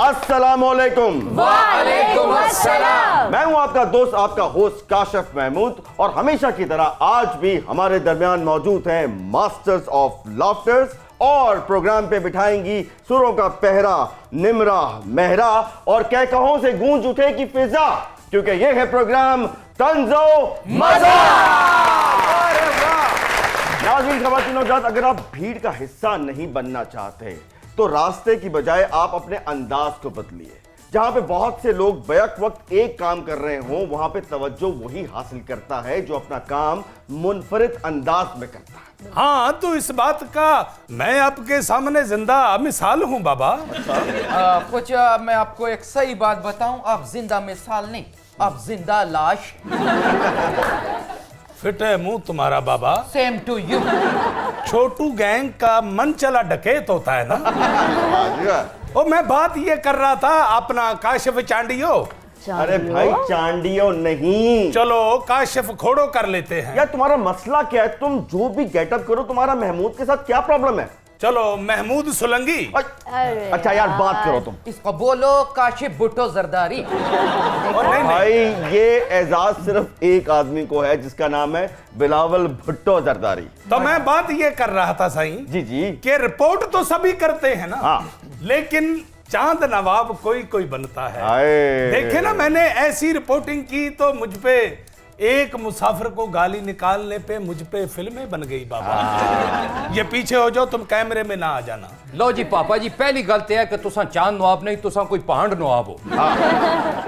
अस्सलामुअलैकुम। वालेकुम अस्सलाम। मैं हूं आपका दोस्त, आपका होस्ट काशिफ महमूद, और हमेशा की तरह आज भी हमारे दरमियान मौजूद हैं मास्टर्स ऑफ लाफ्टर्स, और प्रोग्राम पे बिठाएंगी सुरों का पहरा निमरा मेहरा और कहकहों से गूंज उठेगी फिजा, क्योंकि ये है प्रोग्राम तंजो मजा। नाज़रीन, ख़वातीन और हज़रात, अगर आप भीड़ का हिस्सा नहीं बनना चाहते तो रास्ते की बजाय आप अपने अंदाज को बदलिए। जहां पे बहुत से लोग बैक वक्त एक काम कर रहे हों, वहां पे तवज्जो वही हासिल करता है जो अपना काम मुनफरिद अंदाज में करता है। हाँ, तो इस बात का मैं आपके सामने जिंदा मिसाल हूँ बाबा। कुछ मैं आपको एक सही बात बताऊं, आप जिंदा मिसाल नहीं, आप जिंदा लाश। फिट है मुंह तुम्हारा बाबा। Same to you. छोटू गैंग का मन चला डकैत होता है ना। ओ, मैं बात ये कर रहा था अपना काशिफ चांडियो। अरे भाई चांडियो नहीं, चलो काशिफ खोड़ो कर लेते हैं। यार तुम्हारा मसला क्या है? तुम जो भी गेटअप करो, तुम्हारा महमूद के साथ क्या प्रॉब्लम है? चलो महमूद सुलंगी। अच्छा यार बात करो तुम। इसको बोलो काशिफ भुट्टो जरदारी। नहीं, भाई ये एजाज सिर्फ एक आदमी को है, जिसका नाम है बिलावल भुट्टो जरदारी। तो मैं बात ये कर रहा था साईं जी जी कि रिपोर्ट तो सभी करते हैं ना। हाँ। लेकिन चांद नवाब कोई कोई बनता है। आए। देखे ना, मैंने ऐसी रिपोर्टिंग की तो मुझ पे एक मुसाफिर को गाली निकालने पे मुझ पे फिल्में बन गई बाबा। ये पीछे हो जाओ, तुम कैमरे में ना आ जाना। लो जी पापा जी, पहली गल ते है कि तुसा चांद नवाब नहीं, तुसा कोई पहाड़ नवाब हो।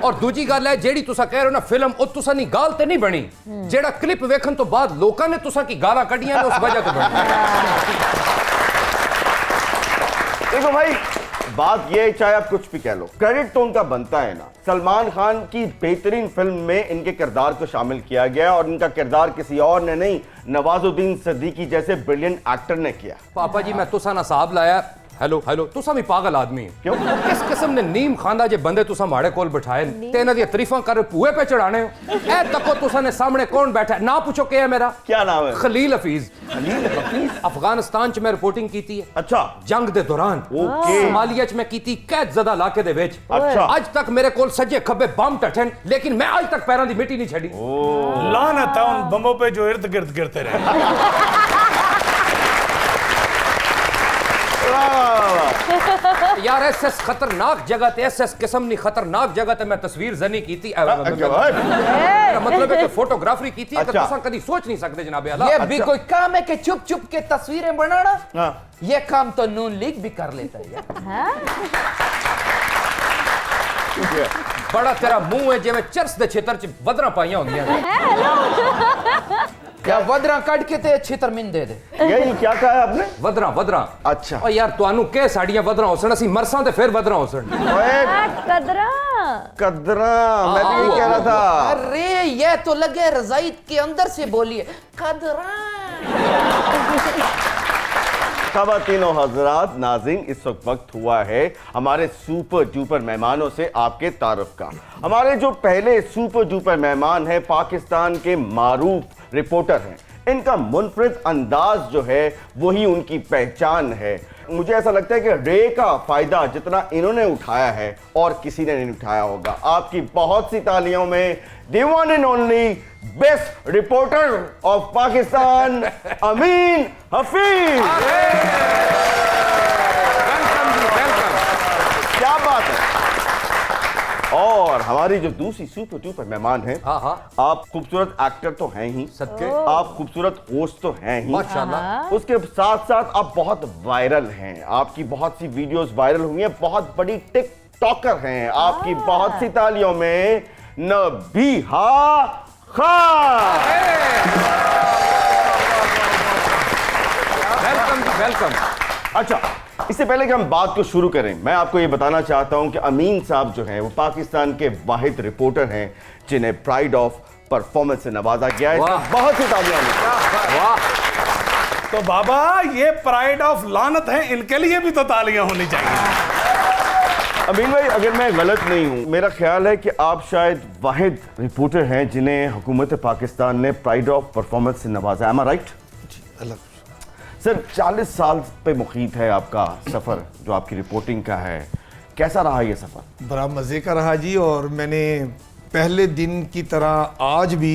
और दूजी गल है जेड़ी तुसा कह रहे हो ना फिल्म, ओ तुसा नी गाल ते नहीं बनी, जेड़ा क्लिप वेखन तो बाद लोकां ने तुसा की गालां कढियां ने उस वजह तो बनी। देखो भाई, बात ये, चाहे आप कुछ भी कह लो, क्रेडिट तो उनका बनता है ना। सलमान खान की बेहतरीन फिल्म में इनके किरदार को शामिल किया गया, और इनका किरदार किसी और ने नहीं, नवाजुद्दीन सिद्दीकी जैसे ब्रिलियंट एक्टर ने किया। पापा जी मैं तुसा ना साहब लाया। हेलो हेलो, तुसा भी पागल आदमी है। क्यों? किस किस्म ने नीम खांदा जे बंदे तुसा माड़े कोल बिठाए ते इन्हां दी तारीफां कर पूए पे चढ़ाने हो। ए तको तुसा ने सामने कौन बैठा है? ना पूछो क्या है मेरा। क्या नाम है? खलील हफीज। खलील हफीज? अफगानिस्तान च मैं रिपोर्टिंग की थी। अच्छा। जंग दे दौरान। ओके। सोमालिया च मैं की थी कैद ज़दा इलाके दे विच। अच्छा। आज तक मेरे कोल सज्जे खब्बे बम टठन, लेकिन मैं आज तक पैरों दी मिट्टी नहीं छड़ी। लानत है उन बमों पे जो इर्द गिर्द गिरते रहे। यार एस खतरनाक जगह ते, एस किस्म नी खतरनाक जगह ते मैं तस्वीर जनी की थी। मतलब है कि फोटोग्राफी की थी। अच्छा। तुसा कदी सोच नहीं सकते जनाब आला। ये भी कोई काम है कि चुप चुप के तस्वीरें बनाना? हाँ। ये काम तो नून लीग भी कर लेता है यार। बड़ा तेरा मुंह है जिवें चरस दे क्षेत्र च वदरा पाइयां होंदियां। क्या वदरा कट के ते छितर मिन दे दे। यही क्या कहा है आपने? वदरा वदरा। अच्छा। और यार तुहानू के साड़ियां वदरा होसन, असी मरसां ते फिर वदरा होसन। कदरा कदरा, मैं भी यही कह रहा था। अरे ये तो लगे रजाई के अंदर से बोलिए कदरा। ख़वातीनो हज़रात, नाज़रीन, इस वक्त हुआ है हमारे सुपर डुपर मेहमानों से आपके तारुफ का। हमारे जो पहले सुपर डुपर मेहमान हैं, पाकिस्तान के मारूफ रिपोर्टर हैं। इनका मुनफरिद अंदाज जो है वही उनकी पहचान है। मुझे ऐसा लगता है कि रे का फायदा जितना इन्होंने उठाया है और किसी ने नहीं उठाया होगा। आपकी बहुत सी तालियों में the one and only best reporter of Pakistan, Amin Hafeez. क्या बात है। और हमारी जो दूसरी सुपर डुपर मेहमान है, आप खूबसूरत एक्टर तो हैं ही, सदके आप खूबसूरत होस्ट तो हैं ही, माशाल्लाह। उसके साथ साथ आप बहुत वायरल हैं। आपकी बहुत सी वीडियोस वायरल हुई हैं, बहुत बड़ी टिकटॉकर हैं। आपकी बहुत सी तालियों में नबीहा खान। Welcome welcome. अच्छा, इससे पहले कि हम बात को शुरू करें, मैं आपको ये बताना चाहता हूं कि अमीन साहब जो हैं वो पाकिस्तान के वाहिद रिपोर्टर हैं जिन्हें प्राइड ऑफ परफॉर्मेंस से नवाजा गया है। बहुत सी तालियां। वाह। तो बाबा ये प्राइड ऑफ लानत है, इनके लिए भी तो तालियां होनी चाहिए। अमीन भाई, अगर मैं गलत नहीं हूं, मेरा ख्याल है कि आप शायद वाहिद रिपोर्टर हैं जिन्हें हुकूमत पाकिस्तान ने प्राइड ऑफ परफॉर्मेंस से नवाजा। एम आई राइट? सर, 40 साल पे मुकीत है आपका सफ़र जो आपकी रिपोर्टिंग का है। कैसा रहा ये सफर? बड़ा मज़े का रहा जी, और मैंने पहले दिन की तरह आज भी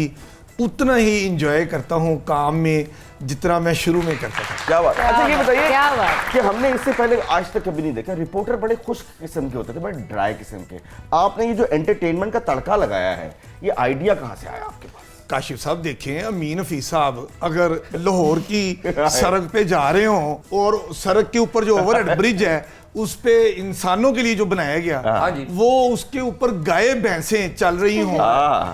उतना ही इंजॉय करता हूँ काम में जितना मैं शुरू में करता था। क्या बात। अच्छा ये बताइए क्या बात। कि हमने इससे पहले आज तक कभी नहीं देखा, रिपोर्टर बड़े खुश किस्म के होते थे, बड़े ड्राई किस्म के। आपने ये जो एंटरटेनमेंट का तड़का लगाया है, ये आइडिया कहाँ से आया आपके पास? काशिफ साहब देखें, अमीन हफीज साहब अगर लाहौर की सड़क पे जा रहे हों और सड़क के ऊपर जो ओवरहेड ब्रिज है उस पे इंसानों के लिए जो बनाया गया, हाँ जी। वो उसके ऊपर गाय भैंसें चल रही हों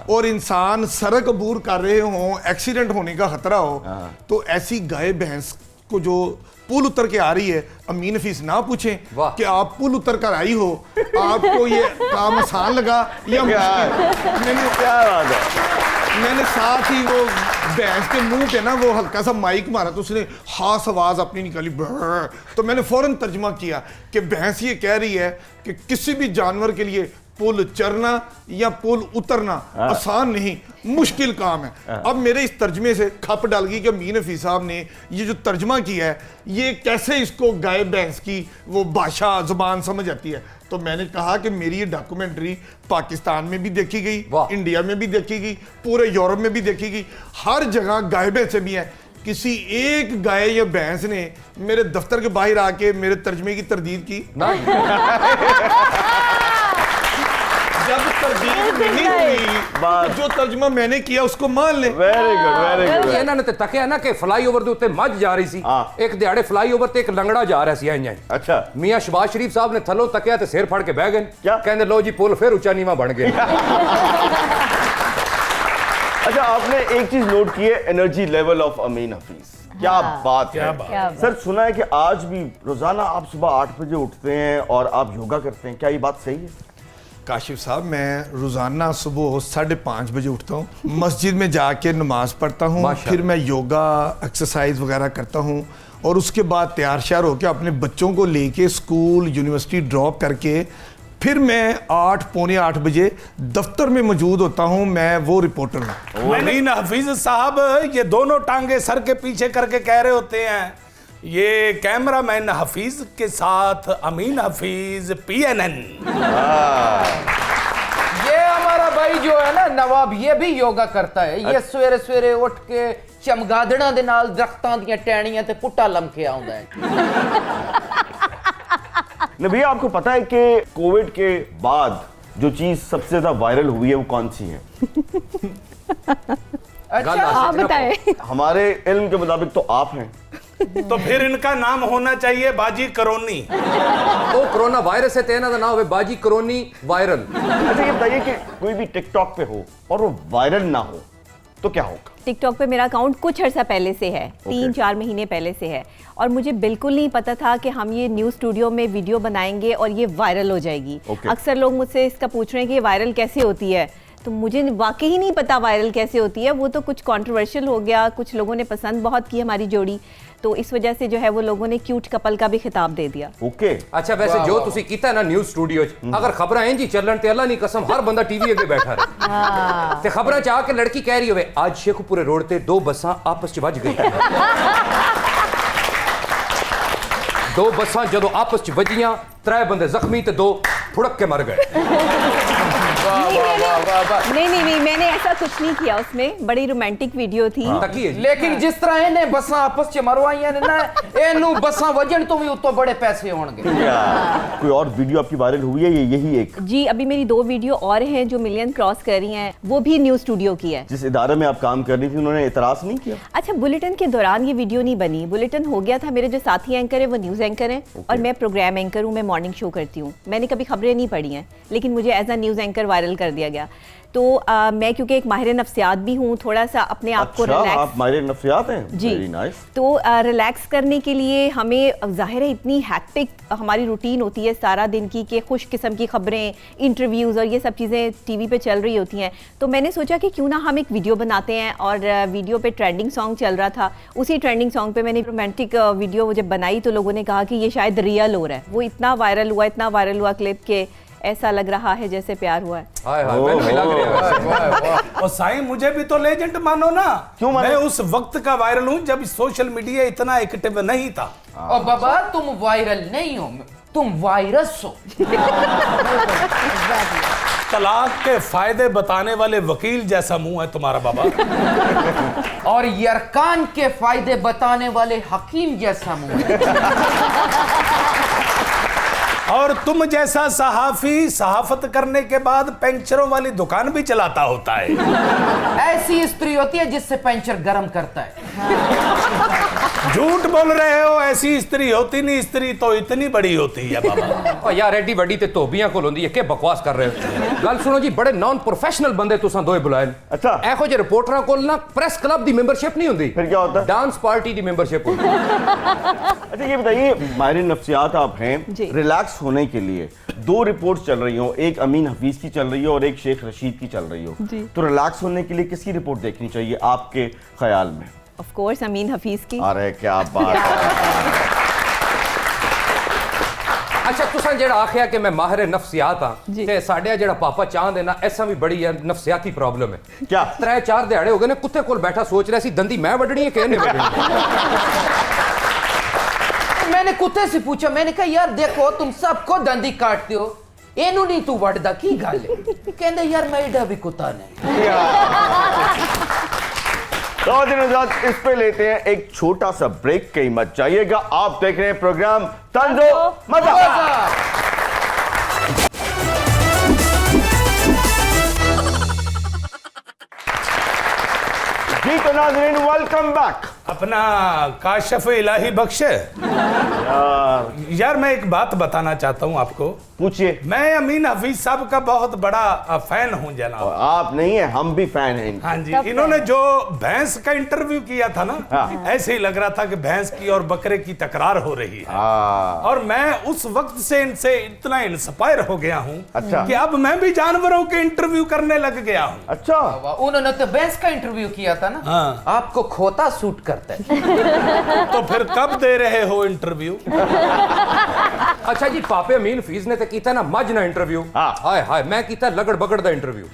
और इंसान सड़क अबूर कर रहे हों, एक्सीडेंट होने का खतरा हो, तो ऐसी गाय भैंस को जो पुल उतर के आ रही है, अमीन हफीज ना पूछें वाह। कि आप पुल उतर कर आई हो, आपको ये काम आसान लगा या मुश्किल? क्या बात है। मैंने साथ ही वो भैंस के मुंह पे ना वो हल्का सा माइक मारा तो उसने खास आवाज अपनी निकाली, ब्रर। तो मैंने फौरन तर्जमा किया कि भैंस ये कह रही है कि किसी भी जानवर के लिए पुल चढ़ना या पुल उतरना आसान नहीं, मुश्किल काम है। अब मेरे इस तर्जमे से खप डाल गई कि अमीन हफीज साहब ने ये जो तर्जमा किया है, ये कैसे इसको गाय भैंस की वो भाषा जुबान समझ आती है। तो मैंने कहा कि मेरी ये डॉक्यूमेंट्री पाकिस्तान में भी देखी गई, इंडिया में भी देखी गई, पूरे यूरोप में भी देखी गई, हर जगह गाय भैंसें भी हैं। किसी एक गाय या भैंस ने मेरे दफ्तर के बाहर आके मेरे तर्जमे की तरदीद की? जब तरदीद नहीं हुई, जो तर्जमा मैंने किया उसको मान ले। Very good, very good. ਇਹਨਾਂ ਨੇ ਤੇ ਤੱਕਿਆ ਨਾ ਕਿ ਫਲਾਈਓਵਰ ਦੇ ਉੱਤੇ ਮੱਝ ਜਾ ਰਹੀ ਸੀ, ਇੱਕ ਦਿਹਾੜੇ ਫਲਾਈਓਵਰ ਤੇ ਇੱਕ ਲੰਗੜਾ ਜਾ ਰਿਹਾ ਸੀ ਇੰਜ। अच्छा ਮੀਆਂ ਸ਼ਬਾਜ਼ ਸ਼ਰੀਫ ਸਾਹਿਬ ਨੇ ਥੱਲੋਂ ਤੱਕਿਆ ਤੇ ਸਿਰ ਫੜ ਕੇ ਬਹਿ ਗਏ। क्या? ਕਹਿੰਦੇ ਲੋ ਜੀ ਪੁਲ ਫਿਰ ਉੱਚਾ ਨੀਵਾਂ ਬਣ ਗਿਆ। अच्छा आपने एक चीज नोट की है, एनर्जी लेवल ऑफ अमीन हफीज। क्या बात है। क्या सर सुना है कि आज भी रोजाना आप सुबह 8 बजे उठते हैं और आप योगा करते हैं, क्या ये बात सही है? काशिफ साहब, मैं रोज़ाना सुबह 5:30 बजे उठता हूँ, मस्जिद में जाके नमाज पढ़ता हूँ, माशाअल्लाह। फिर मैं योगा एक्सरसाइज वगैरह करता हूँ और उसके बाद तैयार श्यार होकर अपने बच्चों को लेके स्कूल यूनिवर्सिटी ड्रॉप करके फिर मैं 8 पौने 8 बजे दफ्तर में मौजूद होता हूँ। मैं वो रिपोर्टर हूँ। अमीन हफीज साहब ये दोनों टांगे सर के पीछे करके कह रहे होते हैं, ये कैमरामैन हफीज के साथ अमीन हफीज PNN। ये हमारा भाई जो है ना नवाब, ये भी योगा करता है। ये सवेरे सवेरे उठ के चमगादड़ां दे नाल दरख्तां दियां टहनियां ते पुट्टा लमके आउंदा है। नबी आपको पता है कि कोविड के बाद जो चीज सबसे ज्यादा वायरल हुई है वो कौन सी है? अच्छा आप बताएं। हमारे इल्म के मुताबिक तो आप हैं। तो फिर इनका नाम होना चाहिए बाजी करोनी। ਉਹ कोरोना वायरस है तेना दा नाम होवे बाजी करोनी वायरल। अच्छा ये बताइए कि कोई भी टिकटॉक पे हो और वो वायरल ना हो तो क्या होगा? टिकटॉक पे मेरा अकाउंट कुछ अर्सा पहले से है, 3-4 महीने पहले से है, और मुझे बिल्कुल नहीं पता था कि हम ये न्यूज़ स्टूडियो में वीडियो बनाएंगे और ये वायरल हो जाएगी। अक्सर लोग मुझसे इसका पूछ रहे हैं कि ये वायरल कैसे होती है, तो मुझे वाकई ही नहीं पता वायरल कैसे होती है। वो तो कुछ कंट्रोवर्शियल हो गया, कुछ लोगों ने पसंद बहुत की हमारी जोड़ी, तो इस वजह से जो है वो लोगों ने क्यूट कपल का भी खिताब दे दिया। ओके। अच्छा वैसे जो तुसी कीता ना न्यूज़ स्टूडियो च, अगर खबरां इंज ही चलन ते अल्लाह नी कसम हर बंदा टीवी अगे बैठा रहे ते खबरां च आके लड़की कह रही होवे आज शेखपुरे रोड ते 2 बसां आपस च वज गई। 2 बसां जदों आपस च वजियां, 3 बंदे जख्मी ते 2 फुड़क के मर गए। नहीं, मैंने ऐसा कुछ नहीं किया, उसमें बड़ी रोमांटिक वीडियो थी। तकिए जी। लेकिन जिस तरह इन्हें बसां आपस च मरवाइयां ने ना, इनू बसां वजन तो भी उत्तों बड़े पैसे होंगे। कोई और वीडियो आपकी वायरल हुई है? ये यही एक? जी अभी मेरी 2 वीडियो और हैं जो मिलियन क्रॉस कर रही हैं, वो भी न्यूज़ स्टूडियो की है। जिस इदारे में आप काम कर रही थी उन्होंने इतराज नहीं किया? अच्छा बुलेटिन के दौरान ये वीडियो नहीं बनी, बुलेटिन हो गया था। मेरे जो साथी एंकर है वो न्यूज़ एंकर हैं और मैं प्रोग्राम एंकर हूँ, मैं मॉर्निंग शो करती हूँ। मैंने कभी खबरें नहीं पढ़ी हैं, लेकिन मुझे as a news anchor viral कर दिया गया। तो मैं क्योंकि एक माहिर नफ्सियात भी हूँ, थोड़ा सा अपने आप को रिलैक्स। आप माहिर नफ्सियात हैं? जी नाइस। तो रिलैक्स करने के लिए हमें जाहिर है इतनी हैक्टिक हमारी रूटीन होती है सारा दिन की कि खुश किस्म की खबरें, इंटरव्यूज़ और ये सब चीज़ें टीवी पे चल रही होती हैं। तो मैंने सोचा कि क्यों ना हम एक वीडियो बनाते हैं, और वीडियो पे ट्रेंडिंग सॉन्ग चल रहा था। उसी ट्रेंडिंग सॉन्ग पे मैंने रोमांटिक वीडियो जब बनाई तो लोगों ने कहा कि ये शायद रियल हो रहा है। वो इतना वायरल हुआ क्लिप के ऐसा लग रहा है जैसे प्यार हुआ है। हाय हाय मैंने भी लग रहा है। और साईं मुझे भी तो लेजेंड मानो ना। क्यों मानो? मैं उस वक्त का वायरल हूँ जब सोशल मीडिया इतना एक्टिव नहीं था। और बाबा तुम वायरल नहीं हो, तुम वायरस हो। तलाक के फायदे बताने वाले वकील जैसा मुंह है तुम्हारा बाबा। और यरकान के फायदे बताने वाले हकीम जैसा मुंह है। और तुम जैसा सहाफी सहाफत करने के बाद पंचरों वाली दुकान भी चलाता होता है। ऐसी स्त्री होती है जिससे पंचर गर्म करता है। झूठ बोल रहे हो, ऐसी स्त्री होती नहीं, स्त्री तो इतनी बड़ी होती है बाबा। और यार एडी वड्डी ते धोबियां कोल होंदी है, के बकवास कर रहे हो। गल सुनो जी, बड़े नॉन प्रोफेशनल बंदे तुसां दोए बुलाए। अच्छा। एहो जे रिपोर्टरां कोल ना प्रेस क्लब दी मेंबरशिप नहीं होंदी, फिर क्या होता है? डांस पार्टी दी मेंबरशिप होती है। अच्छा ये बताइए, माहिर नफ्सियात आप हैं, जी। रिलैक्स होने के लिए 2 रिपोर्ट्स चल रही हो, एक अमीन हफीज की चल रही हो और एक शेख रशीद की चल रही हो, जी। तो रिलैक्स होने के लिए किसकी रिपोर्ट देखनी चाहिए आपके ख्याल में? ऑफ कोर्स अमीन हफीज की। अरे क्या बात है। अच्छा तुसां जेड़ा आखिया कि मैं माहिर नफ्सियात हां, जी। ते साडे जेड़ा पापा चांद है ना, ऐसा भी बड़ी है नफ्सियाती प्रॉब्लम है। क्या? 3-4 दिहाड़े हो गए ने कुत्ते कोल बैठा सोच रहा सी दंदी मैं वडनी है कि इन्हें वडनी। मैंने कुत्ते से पूछा, मैंने कहा यार देखो तुम सबको दंदी काटते हो, एनू नहीं तू वड़दा की गल है? कहंदे यार मैं एडा भी कुत्ता नहीं। तो दिनों इस पे लेते हैं एक छोटा सा ब्रेक, कहीं मत जाइएगा। आप देख रहे हैं प्रोग्राम तंजो मजा। जी तो नाज़रीन, वेलकम बैक। अपना काशफ इलाही बख्शे। यार मैं एक बात बताना चाहता हूं आपको। पूछिए। मैं अमीन हफीज साहब का बहुत बड़ा फैन हूं जनाब। आप नहीं है, हम भी फैन हैं इनके। हाँ जी, इन्होंने जो भैंस का इंटरव्यू किया था ना, हाँ। ऐसे ही लग रहा था कि भैंस की और बकरे की तकरार हो रही है। और मैं उस वक्त से इनसे इतना इंस्पायर हो गया हूं अच्छा। कि अब मैं भी जानवरों के इंटरव्यू करने लग गया हूं। अच्छा। उन्होंने तो भैंस का इंटरव्यू किया था ना। हाँ। आपको खोता सूट करता है। तो फिर कब दे रहे हो इंटरव्यू? अच्छा जी, पापे अमीन फीस ने तो कीता ना मज ना इंटरव्यू। हाँ। हाय हाय, मैं कीता लगड़ बगड़ दा इंटरव्यू।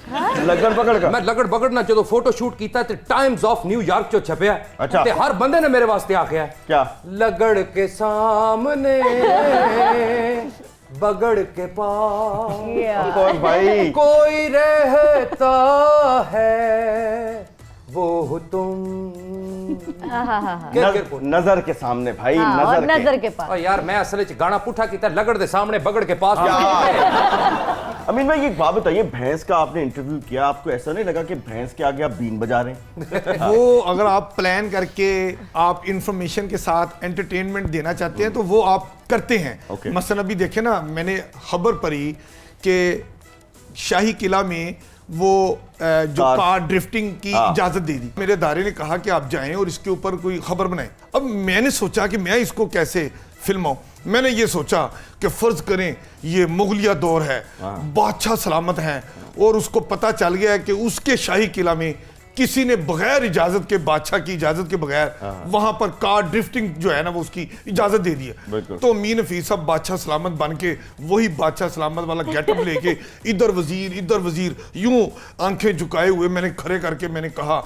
लगन पकड़ का। मैं लगड़ बगड़ ना जो फोटो शूट कीता ते टाइम्स ऑफ न्यूयॉर्क चो छपया। अच्छा। ते हर बंदे ने मेरे वास्ते आख्या क्या? लगड़ के सामने बगड़ के पास कौन भाई? कोई रहता है वो तुम। नजर के सामने भाई, और नजर के पास। और यार मैं असल च गाना पुठा कीता लगड़ दे सामने बगड़ के पास। अमीन भाई एक बात बताइए, भैंस का आपने इंटरव्यू किया, आपको ऐसा नहीं लगा कि भैंस के आगे आप बीन बजा रहे हैं? वो अगर आप प्लान करके आप इंफॉर्मेशन के साथ एंटरटेनमेंट देना चाहते हैं तो वो आप करते हैं। Okay. मसलन अभी देखे ना, मैंने खबर पढ़ी कि शाही किला में वो जो कार ड्रिफ्टिंग की इजाजत दे दी। मेरे अदारे ने कहा कि आप जाएं और इसके ऊपर कोई खबर बनाएं। अब मैंने सोचा कि मैं इसको कैसे फिल्माऊं। मैंने ये सोचा कि फर्ज करें ये मुगलिया दौर है, बादशाह सलामत हैं और उसको पता चल गया है कि उसके शाही किला में किसी ने बगैर इजाजत के, बादशाह की इजाजत के बगैर वहां पर कार ड्रिफ्टिंग जो है ना वो उसकी इजाजत दे दी है। तो अमीन हफीज साहब बादशाह सलामत बन के वही बादशाह सलामत वाला गेटअप लेके इधर वजीर यूं आंखें झुकाए हुए मैंने खड़े करके मैंने कहा,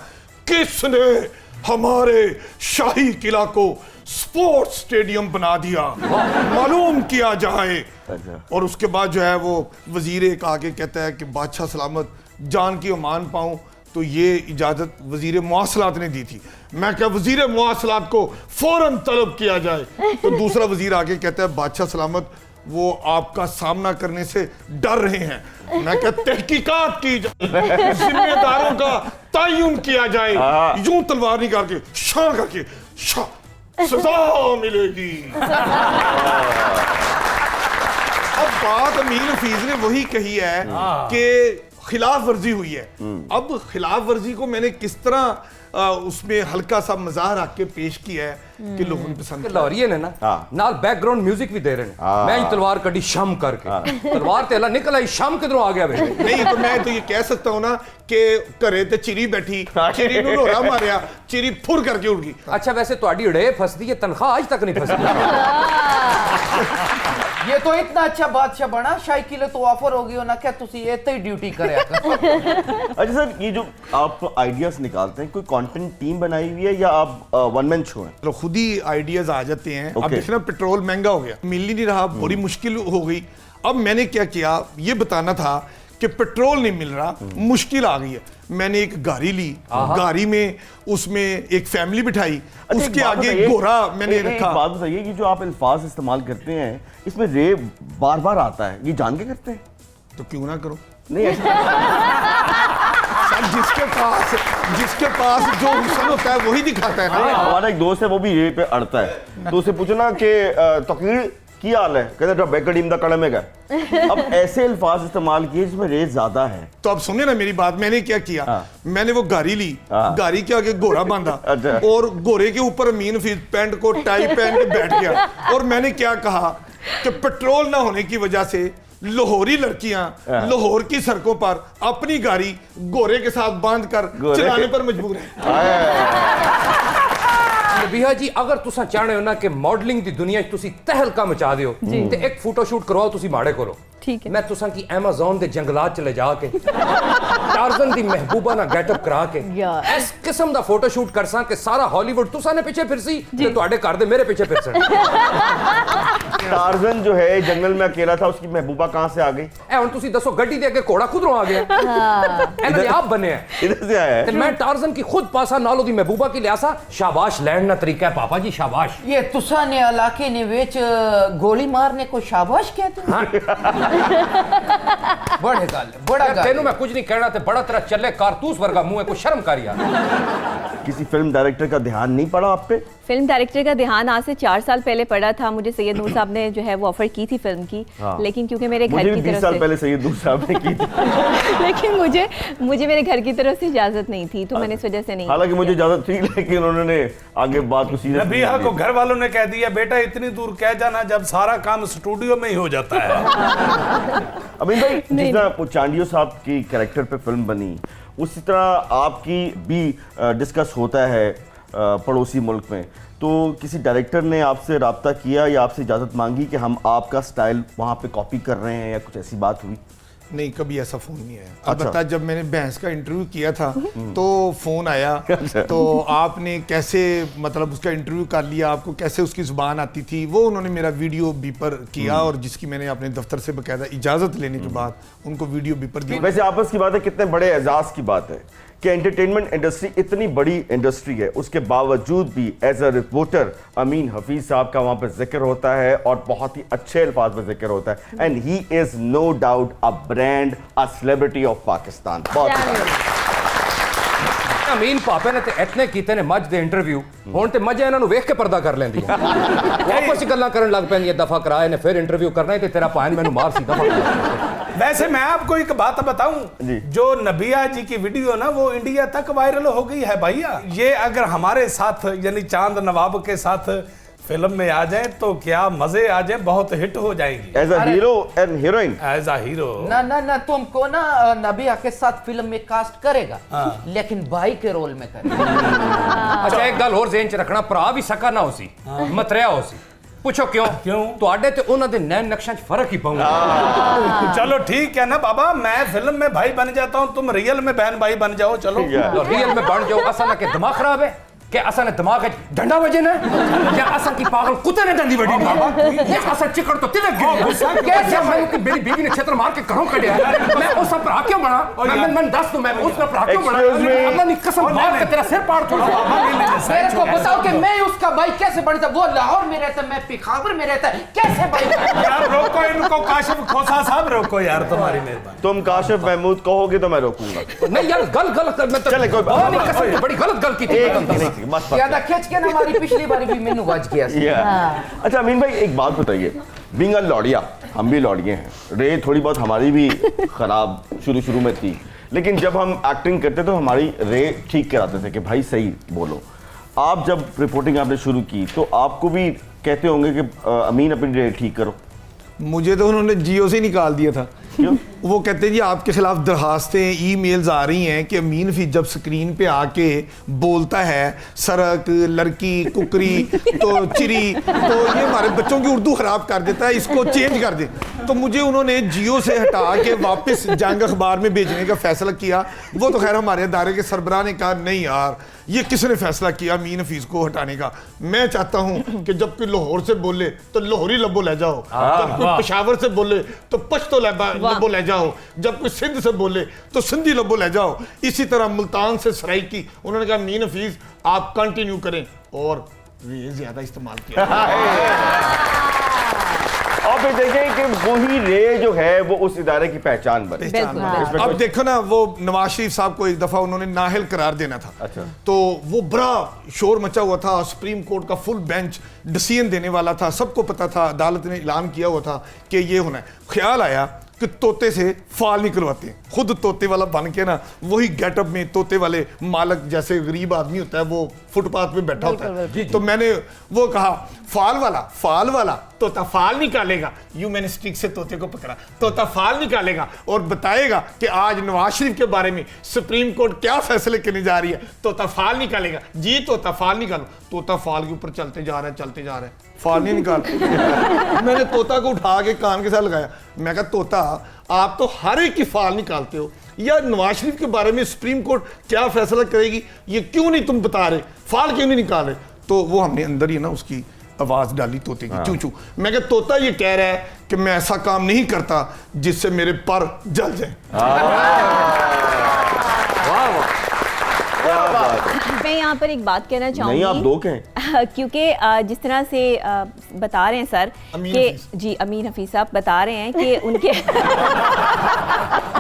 किसने हमारे शाही किला को स्पोर्ट्स स्टेडियम बना दिया, मालूम किया जाए। और उसके बाद जो है वो वजीर एक आके कहता है कि बादशाह सलामत जान की अमान पाऊं तो ये इजाजत वजीर मुआसलात ने दी थी। मैं क्या वजीर मुआसलात को फौरन तलब किया जाए। तो दूसरा वजीर आके कहता है बादशाह सलामत वो आपका सामना करने से डर रहे हैं। मैं क्या तहकीकात की जाए, जिम्मेदारों का तयन किया जाए, यूं तलवार निकाल के शाह करके सजा मिलेगी। अब बात अमीन हफीज ने वही कही है कि खिलाफ वर्जी हुई है। अब खिलाफ वर्जी को मैंने किस तरह उसमें हल्का सा मजाक रख के पेश किया है कि लोगों ने पसंद किया। लाहौरिये ने ना नाल बैकग्राउंड म्यूजिक भी दे रहे हैं। मैं ही तलवार कड़ी शम करके, तलवार ते अल्लाह निकल आई, शम किधरों आ गया बे? नहीं तो मैं तो ये कह सकता हूँ ना कि घरे ते चिरी बैठी, चिरी नूं लोरा मारिया, चिरी फुर करके उड़ गई। अच्छा वैसे ਤੁਹਾਡੀ ੜੇ फसदी है, तनख्वाह आज तक नहीं फसदी। ये तो इतना अच्छा बादशाह बना, शाही किले तो ऑफर होगी ना क्या तुसी इतनी ही ड्यूटी करे। अच्छा सर, ये जो आप आइडियाज निकालते हैं, कोई कंटेंट टीम बनाई हुई है या आप वन मैन शो हैं? तो खुद ही आइडियाज आ जाते हैं। अब Okay. देखना पेट्रोल महंगा हो गया, मिल ही नहीं रहा, बड़ी मुश्किल हो गई। अब मैंने क्या किया, ये बताना था कि पेट्रोल नहीं मिल रहा, मुश्किल आ गई है। मैंने एक गाड़ी ली, गाड़ी में उसमें एक फैमिली बिठाई, अच्छा, उसके एक बात आगे बताइए, घोड़ा मैंने एक रखा। बात बताइए, ये जो आप अल्फाज इस्तेमाल करते हैं, इसमें रे बार बार आता है, ये जान के करते हैं? तो क्यों ना करो नहीं ऐसा सर, जिसके पास जो हुस्न होता है वही दिखाता है ना। हमारा एक दोस्त है, वो भी रे पे अड़ता है, तो उसे पूछो ना कि तकरीर की हाल है, कहते बेकड़ीम दा कड़म है। अब ऐसे अल्फाज इस्तेमाल किए जिसमें रे ज्यादा है। तो अब सुनिए ना मेरी बात, मैंने क्या किया, मैंने वो गाड़ी ली, गाड़ी के आगे घोड़ा बांधा अच्छा। और घोड़े के ऊपर अमीन हफीज पैंट को टाई पहन के बैठ गया। और मैंने क्या कहा कि पेट्रोल ना होने की वजह से लाहौरी लड़कियां लाहौर की सड़कों पर अपनी गाड़ी घोड़े के साथ बांध कर चलाने पर मजबूर है। नबिया जी, अगर तुसा चाहते हो ना कि मॉडलिंग की दुनिया तुसी तहलका मचा दियो ते एक फोटोशूट करवाओ तुसी माड़े करो। ठीक है। मैं तुसा की अमेज़न दे जंगलात चले जाके टार्जन दी महबूबा ना गेटअप करा के यार। इस किस्म दा फोटोशूट करसा कि सारा हॉलीवुड तुसा ने पीछे फिरसी ते ਤੁਹਾਡੇ घर दे मेरे पीछे फिरसन। टार्जन जो है जंगल में अकेला था, उसकी महबूबा कहां से आ गई? ए हुन तुसी दसो गड्डी दे अगे घोड़ा खुदरों आ गया? इन्होंने आप बने हैं। इधर से आया ते है। मैं टार्जन की खुद पासा नालो दी महबूबा की लियासा शाबाश लैंड ना तरीका है पापा जी, शाबाश। ये तुसा ने इलाके ने विच गोली मारने को शाबाश कहते हैं। बड़े गल, बड़ा यार गल। तेनू मैं कुछ नहीं कहना ते बड़ा तेरा चले कारतूस वर्गा मुंह है, कोई शर्म कर यार। किसी फिल्म डायरेक्टर का ध्यान नहीं पड़ा आप पे? फिल्म डायरेक्टर का ध्यान आज से 4 साल पहले पड़ा था। मुझे सैयद नूर साहब ने जो है वो ऑफर की थी फिल्म की, लेकिन क्योंकि मेरे घर मुझे की भी 20 तरफ साल से पहले सैयद नूर साहब ने की थी। लेकिन मुझे मेरे घर की तरफ से इजाजत नहीं थी, तो मैंने इस वजह से नहीं। हालांकि मुझे इजाजत थी, लेकिन उन्होंने आगे बात को सीरियस नबिया को घर वालों ने कह दिया, बेटा इतनी दूर क्या जाना जब सारा काम स्टूडियो में ही हो जाता है। अमीन भाई, जिस तरह चांडियो साहब की कैरेक्टर पे फिल्म बनी, उसी तरह आपकी भी डिस्कस होता है पड़ोसी मुल्क में, तो किसी डायरेक्टर ने आपसे राब्ता किया या आपसे इजाज़त मांगी कि हम आपका स्टाइल वहाँ पे कॉपी कर रहे हैं, या कुछ ऐसी बात हुई? नहीं, कभी ऐसा फोन नहीं आया। अच्छा। अलबत्ता जब मैंने भैंस का इंटरव्यू किया था तो फोन आया, अच्छा। तो आपने कैसे मतलब उसका इंटरव्यू कर लिया, आपको कैसे उसकी जुबान आती थी, वो उन्होंने मेरा वीडियो बीपर किया, और जिसकी मैंने अपने दफ्तर से बकायदा इजाजत लेने के बाद उनको वीडियो बीपर दी। वैसे आपस की बात है, कितने बड़े एजाज की बात है कि एंटरटेनमेंट इंडस्ट्री इतनी बड़ी इंडस्ट्री है, उसके बावजूद भी एज अ रिपोर्टर अमीन हफीज साहब का वहां पर जिक्र होता है, और बहुत ही अच्छे अल्फाज में जिक्र होता है। And he is no doubt a brand, a celebrity of Pakistan. Amin पापे ने ते इतने कीते ने मज दे इंटरव्यू, हुण ते मज इन्हां नूं वेख के पर्दा कर लैंदी है। वापस गल्लां करन लग पैंदी, दफा कराए ने फिर इंटरव्यू करना है ते तेरा भान मैनू मार सी दफा। वैसे मैं आपको एक बात बताऊं, जी। जो नबिया जी की वीडियो ना वो इंडिया तक वायरल हो गई है भैया। ये अगर हमारे साथ यानी चांद नवाब के साथ फिल्म में आ जाए तो क्या मजे आ जाए, बहुत हिट हो जाएगी as a hero and heroine. As a hero. ना तुमको ना नबिया के साथ फिल्म में कास्ट करेगा, लेकिन भाई के रोल में करेगा। अच्छा एक गल होर ज़हन च रखना, भरा भी सका ना होसी मतरिया होसी। पूछो क्यों? तुहाडे ते उन्हां दे नैन नक्शां च फर्क ही पाऊंगा। चलो ठीक है ना बाबा, मैं फिल्म में भाई बन जाता हूँ, तुम रियल में बहन भाई बन जाओ। चलो रियल में बन जाओ। असा ना के दिमाग खराब है कि असा ने दिमाग डंडा वजे ना, या असा की पागल कुत्ते ने डंडी वडी नहीं, असा चिकड़ तो तिलक गई। कैसे मैं कि मेरी बीवी ने छेतर मार के घरों कढिया, मैं उस पर आ क्यों बना? मैं दस तो मैं उस पर आ क्यों बना? अल्लाह ने कसम मार के तेरा सिर पाड़ दूं। मेरे को बताओ कि मैं उसका भाई कैसे बनता? वो लाहौर में रहता, मैं पिखावर में रहता, कैसे भाई? यार रोको इनको, काशिफ खोसा साहब रोको यार, तुम्हारी मेहरबानी। तुम काशिफ महमूद कहोगे तो मैं रोकूंगा। नहीं यार, गलत मैं चले, कोई बात नहीं। कसम से बड़ी गलत गल की थी। बस ज्यादा खींच के ना, हमारी पिछली बार भी मैनू बच गया सी। अच्छा अमीन भाई, एक बात बताइए, बीइंग अ लौड़िया, हम भी लौड़िए हैं, रे थोड़ी बहुत हमारी भी खराब शुरू में थी, लेकिन जब हम एक्टिंग करते तो हमारी रे ठीक कराते थे कि भाई सही बोलो। आप जब रिपोर्टिंग आपने शुरू की तो आपको भी कहते होंगे कि अमीन अपनी रे ठीक करो? मुझे तो उन्होंने जियो से निकाल दिया था वो कहते हैं जी आपके खिलाफ दरखास्तें ईमेल्स आ रही हैं कि अमीन हफीज जब स्क्रीन पे आके बोलता है सड़क, लड़की, कुकरी, तो चिरी, तो ये हमारे बच्चों की उर्दू खराब कर देता है, इसको चेंज कर दे। तो मुझे उन्होंने जियो से हटा के वापस जंग अखबार में भेजने का फैसला किया। वो तो खैर हमारे अदारे के सरबराह ने कहा नहीं यार, ये किसने फैसला किया अमीन हफीज को हटाने का। मैं चाहता हूं कि जब कोई लाहौर से बोले तो लाहौरी लबो ले जाओ, जब कोई पेशावर से बोले तो पश्तो लबो ले जाओ, जब कोई सिंध से बोले तो सिंधी लबो ले जाओ। इसी तरह मुल्तान से सराइकी, उन्होंने कहा अमीन हफीज आप कंटिन्यू करें, और ये ज्यादा इस्तेमाल किया। और फिर देखें कि वही रे जो है वो उस इदारे की पहचान बने। बिल्कुल। अब देखो ना, वो नवाज शरीफ साहब को एक दफा उन्होंने नाहल करार देना था। अच्छा। तो वो बड़ा शोर मचा हुआ था, सुप्रीम कोर्ट का फुल बेंच डिसीजन देने वाला था, सबको पता था, अदालत ने ऐलान किया हुआ था कि ये होना है। ख्याल आया कि तोते से फाल निकलवाते हैं, खुद तोते वाला बन के ना, वही गेटअप में तोते वाले मालक जैसे गरीब आदमी होता है वो फुटपाथ पे बैठा होता है। तो मैंने वो कहा फाल वाला तोता फाल निकालेगा। यूं मैंने स्टिक से तोते को पकड़ा, तोता फाल निकालेगा और बताएगा कि आज नवाज शरीफ के बारे में सुप्रीम कोर्ट क्या फैसले करने जा रही है। तोता फाल निकालेगा जी, तोता फाल निकालो। तोता फाल के ऊपर चलते जा रहा है, फाल नहीं निकाल। मैंने तोता को उठा के कान के साथ लगाया, मैं कहा तोता आप तो हर एक की फाल निकालते हो, या नवाज शरीफ के बारे में सुप्रीम कोर्ट क्या फैसला करेगी ये क्यों नहीं तुम बता रहे, फाल क्यों नहीं निकाल रहे। तो वो हमने अंदर ही ना उसकी आवाज डाली तोते की, चू चू। मैं कहा तोता ये कह रहा है कि मैं ऐसा काम नहीं करता जिससे मेरे पर जल जाए। मैं यहाँ पर एक बात कहना चाहूंगी। नहीं, आप दो कहें। क्योंकि जिस तरह से बता रहे हैं सर कि जी अमीन हफीज साहब बता रहे हैं कि उनके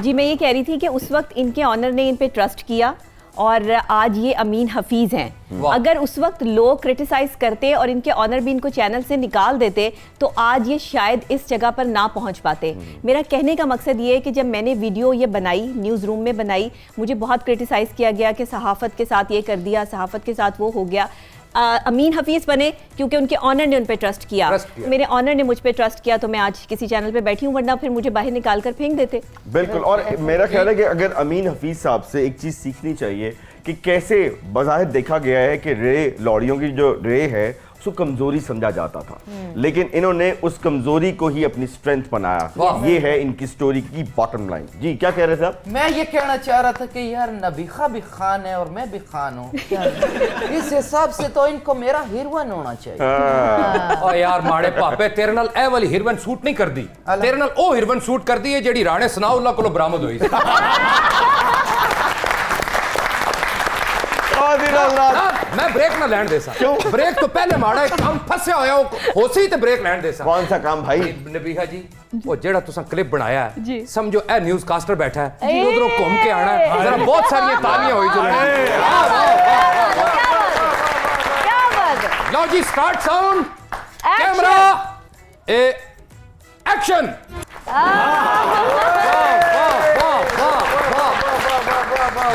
जी मैं ये कह रही थी कि उस वक्त इनके ऑनर ने इन पे ट्रस्ट किया और आज ये अमीन हफीज हैं। अगर उस वक्त लोग क्रिटिसाइज करते और इनके ऑनर भी इनको चैनल से निकाल देते तो आज ये शायद इस जगह पर ना पहुंच पाते। मेरा कहने का मकसद ये है कि जब मैंने वीडियो ये बनाई, न्यूज़ रूम में बनाई, मुझे बहुत क्रिटिसाइज किया गया कि सहाफ़त के साथ ये कर दिया, सहाफ़त के साथ वो हो गया। अमीन हफीज बने क्योंकि उनके ऑनर ने उन पे ट्रस्ट किया। मेरे ऑनर ने मुझ पे ट्रस्ट किया तो मैं आज किसी चैनल पे बैठी हूँ, वरना फिर मुझे बाहर निकाल कर फेंक देते। बिल्कुल। और मेरा ख्याल है कि अगर अमीन हफीज साहब से एक चीज सीखनी चाहिए कि कैसे बज़ाहिर देखा गया है कि रे लौड़ियों की जो रे है उसको कमजोरी समझा जाता था, लेकिन इन्होंने उस कमजोरी को ही अपनी स्ट्रेंथ बनाया। ये है इनकी स्टोरी की बॉटम लाइन। जी क्या कह रहे थे आप? मैं ये कहना चाह रहा था कि यार नबीखा भी खान है और मैं भी खान हूँ, इस हिसाब से तो इनको मेरा हीरोइन होना चाहिए। ओ यार माड़े पापे तेरे नाल ए वाली हीरोइन सूट नहीं कर दी, तेरे नाल ओ हीरोइन सूट कर दी है जेडी राणे सनाउल्लाह कोलों बरामद हुई। मैं ब्रेक ना लैंड दे सा। क्यों? ब्रेक तो पहले माड़ा एक काम फंसया होया हो सी ते ब्रेक लैंड दे सा। कौन सा काम भाई? नबीहा जी वो जेड़ा तुसा क्लिप बनाया है, समझो ए न्यूज़ कास्टर बैठा है, उधरों घूम के आना है, जरा बहुत सारी तालियां होई जो। क्या बात। लो जी start sound camera a action.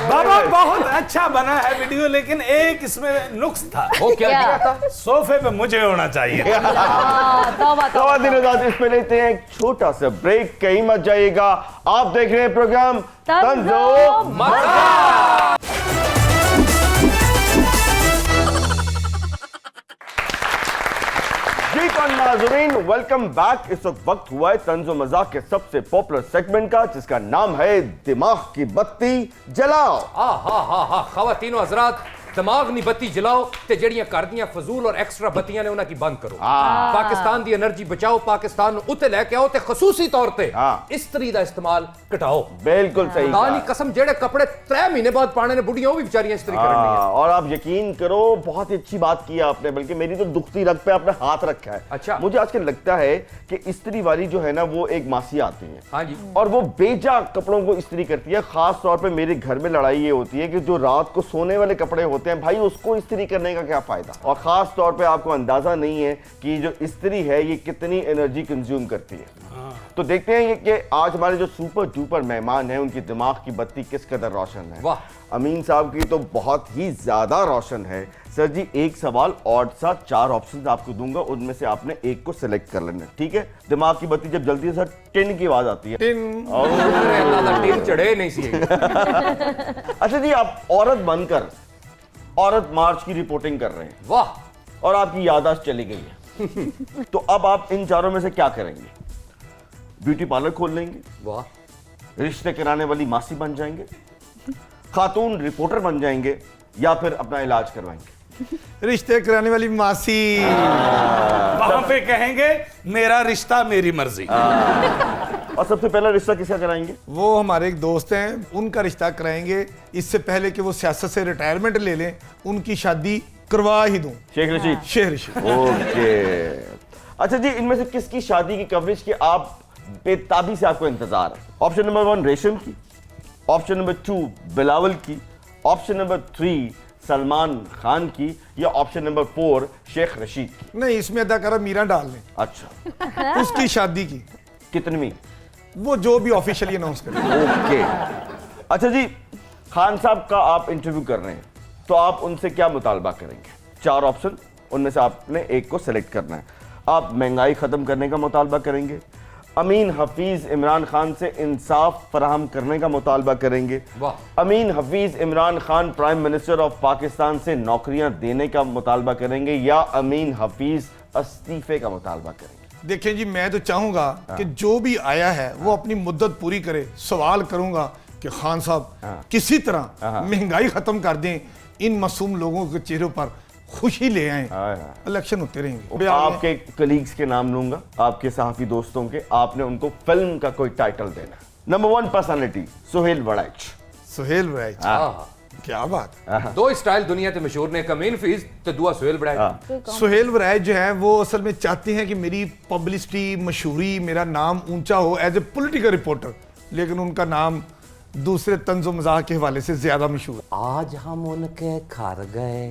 बाबा बहुत अच्छा बना है वीडियो, लेकिन एक इसमें नुक्स था। वो क्या किया था? सोफे पे मुझे होना चाहिए। इस पे लेते हैं एक छोटा सा ब्रेक, कहीं मत जाइएगा। आप देख रहे हैं प्रोग्राम तंज़ो मज़ाक। जी तो नाज़रीन वेलकम बैक। इस वक्त हुआ है तंज़ो मज़ाक के सबसे पॉपुलर सेगमेंट का, जिसका नाम है दिमाग की बत्ती जलाओ। हा खवातीनो हजरात, दिमाग नी बत्ती जलाओ ते जड़ियां कर दियां फजूल और एक्स्ट्रा बत्तियां ने उन्हां की बंद करो। पाकिस्तान दी एनर्जी बचाओ, पाकिस्तान उत्ते लेके आओ ते खसूसी तौर पे इस्त्री दा इस्तेमाल घटाओ। बिल्कुल सही। तानी कसम जेड़े कपड़े 3 महीने बाद पाने ने बुढ़ियां वो भी बेचारियां इस्त्री करनी है। और आप यकीन करो बहुत ही अच्छी बात की आपने, बल्कि मेरी तो दुखती रग पे आपने हाथ रखा है। अच्छा। मुझे आजकल लगता है कि इस्त्री वाली जो है ना वो एक मासी आती है। हाँ जी। और वो बेजा कपड़ों को इस्त्री करती है। खास तौर पे मेरे घर में लड़ाई ये होती है कि जो रात को सोने वाले कपड़े होते होते हैं, भाई उसको इस्त्री करने का क्या फ़ायदा, और ख़ास तौर पे आपको अंदाज़ा नहीं है कि जो इस्त्री है ये कितनी एनर्जी कंज्यूम करती है। तो देखते हैं कि आज हमारे जो सुपर डुपर मेहमान हैं उनकी दिमाग की बत्ती किस कदर रोशन है। वाह। अमीन साहब की तो बहुत ही ज़्यादा रोशन है। सर जी, एक सवाल और साथ 4 ऑप्शन आपको दूंगा, उनमें से आपने एक को सिलेक्ट कर लेना, ठीक है? दिमाग की बत्ती जब जलती है सर, टिन की आवाज़ आती है। टिन। अरे अल्लाह टीम चढ़े नहीं सी। अच्छा जी, आप औरत बनकर औरत मार्च की रिपोर्टिंग कर रहे हैं वाह। और आपकी याददाश्त चली गई है तो अब आप इन चारों में से क्या करेंगे? ब्यूटी पार्लर खोल लेंगे, वाह। रिश्ते कराने वाली मासी बन जाएंगे, खातून रिपोर्टर बन जाएंगे, या फिर अपना इलाज करवाएंगे? रिश्ते कराने वाली मासी। वहां पे कहेंगे मेरा रिश्ता मेरी मर्जी। और सबसे पहला रिश्ता किसका कराएंगे? वो हमारे एक दोस्त हैं, उनका रिश्ता कराएंगे। इससे पहले कि वो सियासत से रिटायरमेंट ले लें, उनकी शादी करवा ही दूं। शेख रशीद। शेख रशीद। ओके। अच्छा जी, इनमें से किसकी शादी की कवरेज की आप बेताबी से आपको इंतजार है? ऑप्शन नंबर 1 रेशम की, ऑप्शन नंबर 2 बिलावल की, ऑप्शन नंबर 3 सलमान खान की, या ऑप्शन नंबर 4 शेख रशीद की? नहीं, इसमें अदाकारा मीरा डाल लें, अच्छा, उसकी शादी की। कितनवीं? वो जो भी ऑफिशियली अनाउंस करें। ओके। अच्छा जी, खान साहब का आप इंटरव्यू कर रहे हैं, तो आप उनसे क्या मुतालबा करेंगे? 4 ऑप्शन, उनमें से आपने एक को सिलेक्ट करना है। आप महंगाई खत्म करने का मुतालबा करेंगे, अमीन हफीज इमरान खान से इंसाफ फराहम करने का मुतालबा करेंगे, वाह। Amin Hafeez Imran Khan prime minister of Pakistan से नौकरियां देने का मुतालबा करेंगे, या अमीन हफीज इस्तीफे का मुतालबा करेंगे? देखें जी, मैं तो चाहूंगा कि जो भी आया है वो अपनी मुद्दत पूरी करे। सवाल करूंगा कि खान साहब किसी तरह महंगाई खत्म कर दें, इन मासूम लोगों के चेहरों पर खुशी ले आए। इलेक्शन होते रहेंगे। आपके कलीग्स के नाम लूंगा, आपके सहाफी दोस्तों के, आपने उनको फिल्म का कोई टाइटल देना। Number 1 personality Suhail Warraich. सुहेल वड़ैच, क्या बात। दो स्टाइल दुनिया ते मशहूर ने, कमीन फीस ते दुआ सुहेल बड़ाई। सुहेल वड़ैच जो है वो असल में चाहते हैं कि मेरी पब्लिसिटी, मशहूरी, मेरा नाम ऊंचा हो एज ए पॉलिटिकल रिपोर्टर, लेकिन उनका नाम दूसरे तंज़ो मज़ाक के हवाले से ज्यादा मशहूर। आज हम उनके घर गए,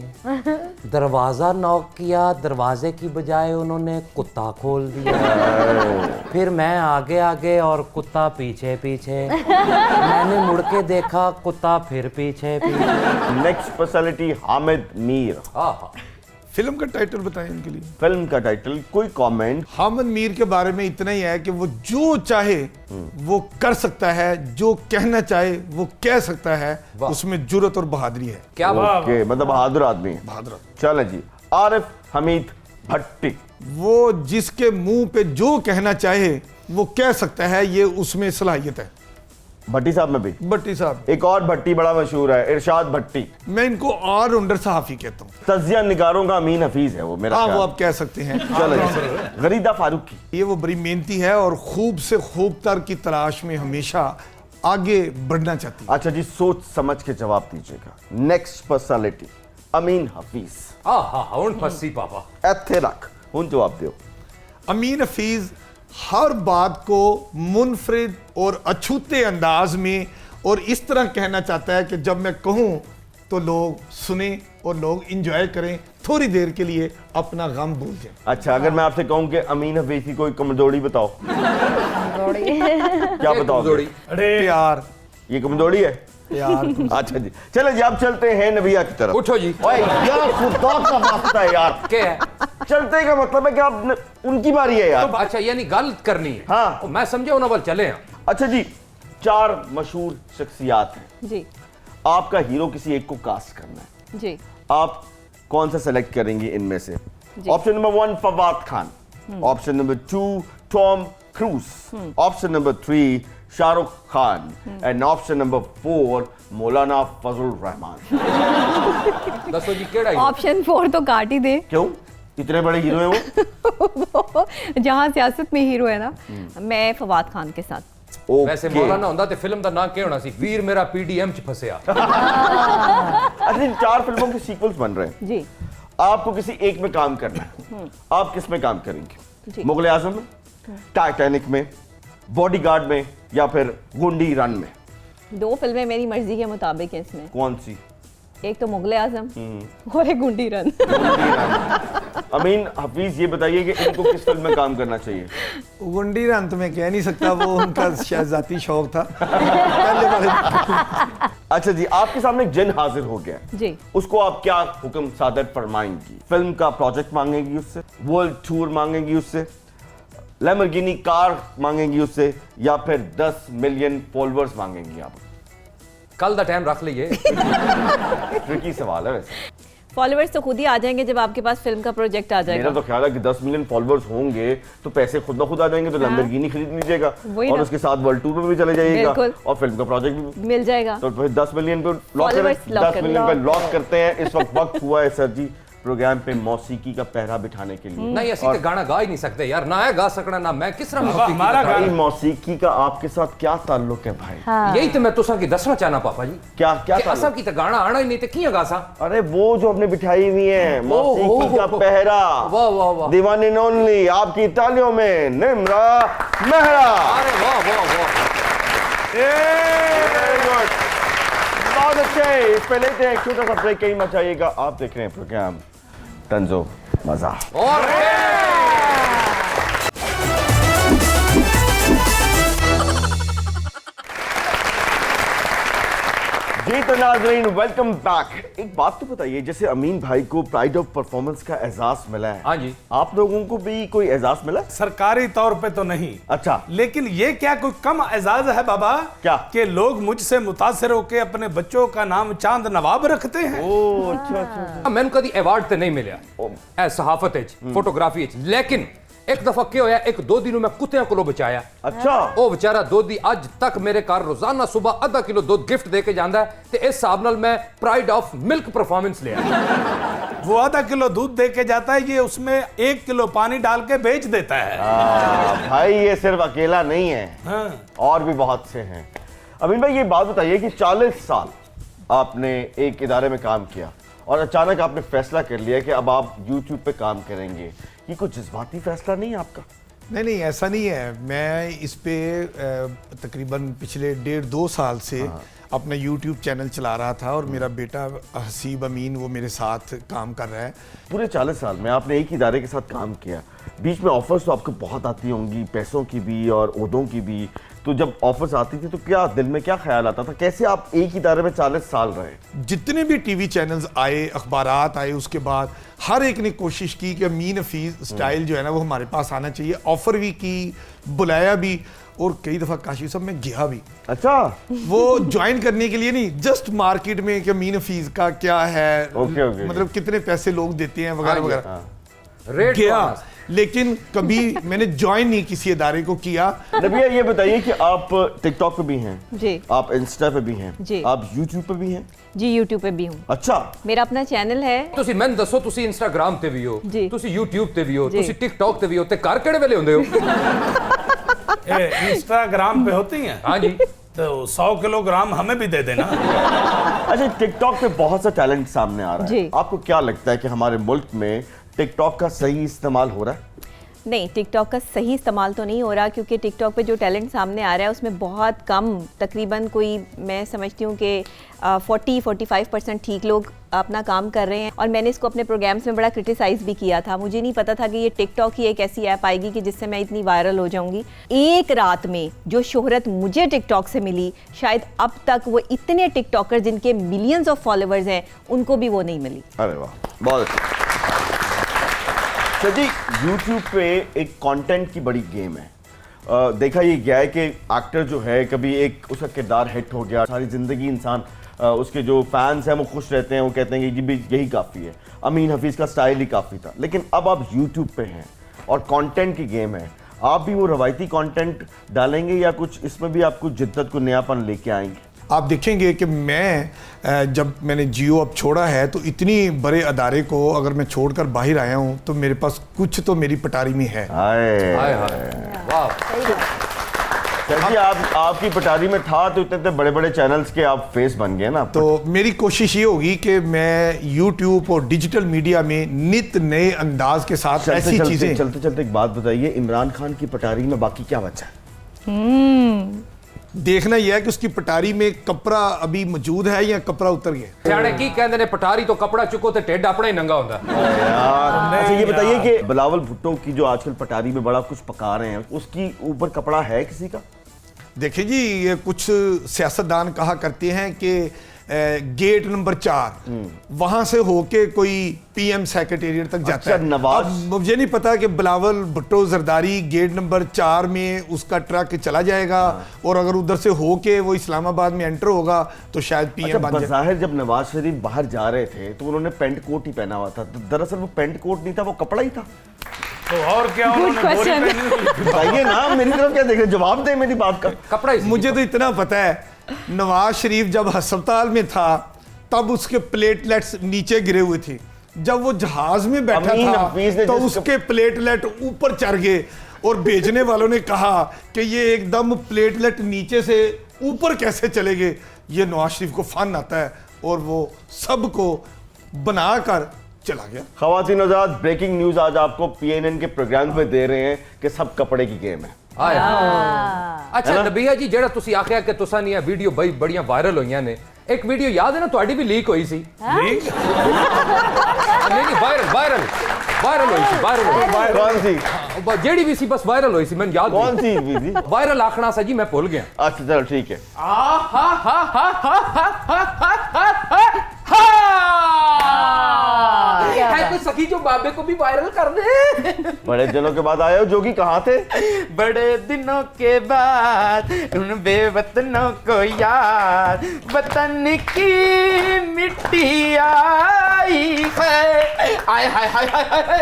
दरवाजा नॉक किया, दरवाजे की बजाय उन्होंने कुत्ता खोल दिया। फिर मैं आगे आगे और कुत्ता पीछे पीछे। मैंने मुड़ के देखा, कुत्ता फिर पीछे पीछे। Next personality Hamid Mir. Film का टाइटल बताएं इनके लिए। फिल्म का टाइटल, कोई कमेंट? हामिद मीर के बारे में इतना ही है कि वो जो चाहे वो कर सकता है, जो कहना चाहे वो कह सकता है, उसमें जुर्रत और बहादुरी है। क्या ओके, मतलब बहादुर आदमी है। बहादुर। चलो जी, आरिफ हमीद भट्टी। वो जिसके मुंह पे जो कहना चाहे वो कह सकता है, ये उसमें सलाहियत है। भट्टी साहब में भी? भट्टी साहब। एक और भट्टी बड़ा मशहूर है, इरशाद भट्टी। मैं इनको ऑलराउंडर सहाफी कहता हूँ। तजिया निगारों का अमीन हफीज है वो, मेरा हाँ, ख्याल। वो आप कह सकते हैं। चलो जी, गरीदा फारूकी। ये वो बड़ी मेहनती है और खूब से खूब तर की तलाश में हमेशा आगे बढ़ना चाहती है। अच्छा जी, सोच समझ के जवाब दीजिएगा। नेक्स्ट पर्सनालिटी अमीन हफीज। हुन फसी पापा। इत्थे रख, हुन जवाब दियो। अमीन हफीज हर बात को मुनफरिद और अछूते अंदाज में और इस तरह कहना चाहता है कि जब मैं कहूँ तो लोग सुने और लोग इंजॉय करें, थोड़ी देर के लिए अपना गम भूल जाएं। अच्छा, अगर मैं आपसे कहूँ कि अमीन हफीज की कोई कमजोरी बताओ, क्या बताओगे? प्यार। ये कमजोरी है प्यार। अच्छा जी, चलो जी, आप चलते हैं नबिया की तरफ। उठो जी। ओए यार, खुदा का वास्ता है यार। क्या है? चलते का मतलब है कि आप उनकी बारी है यार। अच्छा, यानी गल करनी है। हाँ। ओ, मैं समझा उन्होंने चले हैं। अच्छा जी, 4 मशहूर शख्सियात हैं, जी आपका हीरो किसी एक को कास्ट करना है, जी आप कौन सा सेलेक्ट करेंगे इनमें से? Option number 1 Fawad Khan, option number 2 Tom cruise, option number 3 Shahrukh Khan, and option number 4 मौलाना फजल रहमान। दसो जी केड़ा ऑप्शन 4 तो काट ही दे। क्यों, इतने बड़े हीरो हैं वो? जहाँ सियासत में हीरो है ना, मैं फवाद खान के साथ। वैसे मौलाना होंदा ते फिल्म दा नाम क्या होना सी? वीर मेरा पीडीएम च फंसया। अच्छा, 4 फिल्मों के सीक्वल्स बन रहे हैं जी। आपको किसी एक में काम करना है, आप किस में काम करेंगे? मुगल आजम में, टाइटैनिक में, बॉडीगार्ड में, या फिर गुंडी रन में? 2 फिल्में मेरी मर्जी के मुताबिक है इसमें। कौन सी? एक तो मुगले आजम और एक गुंडी रन। अमीन हफीज, ये बताइए कि इनको किस फिल्म में काम करना चाहिए? गुंडी रन तो मैं कह नहीं सकता, वो उनका शायद जाती शौक था पहले वाले। अच्छा जी, आपके सामने एक जिन हाजिर हो गया, जी, उसको आप क्या हुक्म सादर फरमाएंगी? फिल्म का प्रोजेक्ट मांगेंगी उससे, वर्ल्ड टूर मांगेंगी उससे, लैम्बोर्गिनी कार मांगेंगी उससे, या फिर 10 मिलियन फॉलोअर्स मांगेंगी आप? कल दा टाइम रख लीजिए। ट्रिकी सवाल है वैसे। फॉलोअर्स तो खुद ही आ जाएंगे जब आपके पास फिल्म का प्रोजेक्ट आ जाएगा। मेरा तो ख्याल है कि 10 मिलियन फॉलोअर्स होंगे तो पैसे खुद ब खुद आ जाएंगे, तो लैम्बोर्गिनी खरीद लीजिएगा वही और ना। उसके साथ वर्ल्ड टूर पे भी चले जाइएगा बिल्कुल। और फिल्म का प्रोजेक्ट भी मिल जाएगा। तो फिर 10 मिलियन पे लॉक करें। Followers lock 10 करें। मिलियन पे लॉक करते हैं। इस वक्त हुआ है सर जी प्रोग्राम पे मौसीकी का पहरा बिठाने के लिए। नहीं ऐसी तो गाना गा ही नहीं सकते यार, ना है गा सकना ना मैं किस तरह मौसीकी हमारा का भाई मौसीकी का आपके साथ क्या ताल्लुक है भाई? हाँ। यही तो मैं तुसा की दसना चाहना पापा जी क्या क्या कि ताल्लुक? असल की तो गाना आना ही नहीं तो किया गा सा। अरे वो जो आपने बिठाई हुई है मौसीकी का पहरा, वाह वाह वाह, दीवानी ओनली, आपकी तालियों में निम्रा मेहरा। अरे वाह वाह वाह, Very good. बहुत अच्छे। इस पे लेते हैं एक छोटा सा ब्रेक, कहीं मत जाइएगा। आप देख रहे हैं प्रोग्राम तंजो मजा। और जी तो नाज़रीन वेलकम बैक। एक बात तो बताइए, जैसे अमीन भाई को प्राइड ऑफ परफॉर्मेंस का एजाज मिला है, हाँ जी, आप लोगों को भी कोई एजाज मिला? सरकारी तौर पे तो नहीं, अच्छा, लेकिन ये क्या कोई कम एजाज है बाबा? क्या? कि लोग मुझसे मुतासिर होकर अपने बच्चों का नाम चांद नवाब रखते हैं। ओ अच्छा अच्छा। मैंने कभी अवार्ड तो नहीं मिला ए सहाफत फोटोग्राफी, लेकिन एक दफा क्या होया, एक दो दिनों में कुत्तियां को बचाया। अच्छा, ਉਹ ਵਿਚਾਰਾ ਦੁੱਧ ਅੱਜ तक मेरे घर रोजाना सुबह आधा किलो दूध गिफ्ट दे के जाता है, तो इस हिसाब नाल मैं प्राइड ऑफ मिल्क परफॉर्मेंस लिया। वो आधा किलो दूध दे के जाता है, ये उसमें 1 किलो पानी डाल के बेच देता है। भाई ये सिर्फ अकेला नहीं है, हाँ। और भी बहुत से हैं। अमीन भाई ये बात बताइए कि 40 साल आपने एक इदारे में काम किया और अचानक आपने फैसला कर लिया कि अब आप YouTube पे काम करेंगे, ये कोई जज्बाती फैसला नहीं है आपका? नहीं नहीं, ऐसा नहीं है। मैं इस पे तकरीबन पिछले 1.5-2 साल से अपना YouTube चैनल चला रहा था और मेरा बेटा हसीब अमीन वो मेरे साथ काम कर रहा है। पूरे 40 साल में आपने एक ही इदारे के साथ काम किया, बीच में ऑफर्स तो आपको बहुत आती होंगी, पैसों की भी और ओहदों की भी। तो जब ऑफर्स आती थी तो क्या दिल में क्या ख्याल आता था? कैसे आप एक ही इदारे में 40 साल रहे? जितने भी टीवी चैनल्स आए, अखबारात आए, उसके बाद हर एक ने कोशिश की कि अमीन हफीज स्टाइल जो है ना वो हमारे पास आना चाहिए। ऑफर भी की, बुलाया भी, और कई दफ़ा काशी साहब मैं गया भी। अच्छा, वो ज्वाइन करने के लिए नहीं, जस्ट मार्केट में कि अमीन हफीज का क्या है, ओके। मतलब कितने पैसे लोग देते हैं वगैरह वगैरह। रेट गया, लेकिन कभी मैंने ज्वाइन नहीं किसी इदारे को किया। नबिया ये बताइए कि आप टिकटॉक पे भी हैं जी, आप इंस्टा पे भी हैं जी, आप यूट्यूब पे भी हैं? जी यूट्यूब पे भी हूँ। अच्छा, मेरा अपना चैनल है। ਤੁਸੀਂ ਮੈਨੂੰ ਦੱਸੋ, ਤੁਸੀਂ ਇੰਸਟਾਗ੍ਰਾਮ ਤੇ ਵੀ ਹੋ, ਜੀ। ਤੁਸੀਂ YouTube ਤੇ ਵੀ ਹੋ, ਜੀ। ਤੁਸੀਂ TikTok ਤੇ ਵੀ ਹੋ, ਤੇ ਘਰ ਕਿਹੜੇ ਵੇਲੇ ਹੁੰਦੇ ਹੋ? इंस्टाग्राम पे होती हैं हाँ जी, तो 100 किलोग्राम हमें भी दे देना। अच्छा, टिकटॉक पे बहुत सा टैलेंट सामने आ रहा है, जी। आपको क्या लगता है कि हमारे मुल्क में टिकटॉक का सही इस्तेमाल हो रहा है? नहीं, टिकटॉक का सही इस्तेमाल तो नहीं हो रहा, क्योंकि टिकटॉक पे जो टैलेंट सामने आ रहा है उसमें बहुत कम, तकरीबन कोई मैं समझती हूँ कि 40-45% ठीक लोग अपना काम कर रहे हैं। और मैंने इसको अपने प्रोग्राम्स में बड़ा क्रिटिसाइज़ भी किया था। मुझे नहीं पता था कि ये टिकटॉक ही एक ऐसी ऐप आएगी कि जिससे मैं इतनी वायरल हो जाऊंगी। एक रात में जो शोहरत मुझे टिकटॉक से मिली, शायद अब तक वो इतने टिकटॉकर जिनके मिलियंस ऑफ फॉलोअर्स हैं उनको भी वो नहीं मिली। अरे वाह, बहुत अच्छा। जी, YouTube पे एक कंटेंट की बड़ी गेम है। देखा ये गया है कि एक्टर जो है, कभी एक उसका किरदार हिट हो गया, सारी ज़िंदगी इंसान उसके जो फैंस हैं वो खुश रहते हैं, वो कहते हैं कि जी भी यही काफ़ी है, अमीन हफीज़ का स्टाइल ही काफ़ी था। लेकिन अब आप YouTube पे हैं और कंटेंट की गेम है, आप भी वो रवायती कंटेंट डालेंगे या कुछ इसमें भी आप कुछ जिद्दत को नयापन लेके आएंगे? आप देखेंगे कि मैं जब मैंने जियो अब छोड़ा है तो इतनी बड़े अदारे को अगर मैं छोड़कर बाहर आया हूं तो मेरे पास कुछ तो मेरी पटारी में है। हाय हाय हाय, वाह। जी, आपकी पटारी में था तो इतने बड़े बड़े चैनल्स के आप फेस बन गए ना। तो मेरी कोशिश ये होगी कि मैं YouTube और डिजिटल मीडिया में नित नए अंदाज के साथ ऐसी चीजें। चलते चलते एक बात बताइए, इमरान खान की पटारी में बाकी क्या बचा है? देखना यह है कि उसकी पटारी में कपड़ा अभी मौजूद है या कपड़ा उतर गया। सियाने की कहते ने पटारी तो कपड़ा चुको ते ढिड अपना ही नंगा होता यार अच्छा ये बताइए कि बिलावल भुट्टो की जो आजकल पटारी में बड़ा कुछ पका रहे हैं, उसकी ऊपर कपड़ा है किसी का? देखिए जी, ये कुछ सियासतदान कहा करते हैं कि गेट नंबर 4 वहां से होके कोई पीएम सेक्रेटेरिएट तक जाता अच्छा, है। नवाज। अब मुझे नहीं पता कि बिलावल भुट्टो जरदारी गेट नंबर 4 में उसका ट्रक चला जाएगा और अगर उधर से होके वो इस्लामाबाद में एंटर होगा तो शायद पीएम अच्छा, बन जाए। बज़ाहिर जब नवाज शरीफ बाहर जा रहे थे तो उन्होंने पेंट कोट ही पहना हुआ था, तो दरअसल वो पेंट कोट नहीं था, वो कपड़ा ही था। तो और क्या उन्होंने बोरी question. पहनी हुई? बताइए ना, मेरी तरफ क्या देख रहे, जवाब दें मेरी बात का। कपड़ा ही मुझे तो इतना पता है, नवाज शरीफ जब अस्पताल में था तब उसके प्लेटलेट्स नीचे गिरे हुए थे। जब वो जहाज में बैठा अमीन हफीज था ने तो जिस उसके प्लेटलेट ऊपर चढ़ गए और भेजने वालों ने कहा कि ये एकदम प्लेटलेट नीचे से ऊपर कैसे चले गए। ये नवाज शरीफ को फन आता है और वो सबको बनाकर चला गया। खवातीन आजाद, ब्रेकिंग न्यूज आज आपको पीएनएन के प्रोग्राम में दे रहे हैं कि सब कपड़े की गेम है। अच्छा नबिया जी, जेड़ा तुसी आखिया कि तुसा नहीं वीडियो बड़ी बड़ियां वायरल होईयां ने, एक वीडियो याद है ना ਤੁਹਾਡੀ भी लीक होई सी? लीक? नहीं वायरल होई सी, कौन सी? जेड़ी भी सी बस वायरल होई सी, मैंने याद कौन सी विधि? वायरल आखना सा जी, मैं भूल गया। अच्छा चलो ठीक है। है कोई सखी जो बाबे को भी वायरल कर दे। बड़े दिनों के बाद आए हो, जोगी कहाँ थे? बड़े दिनों के बाद उन बेवतनों को याद वतन की मिट्टी आई है। आय हाय हाय हाय हाय,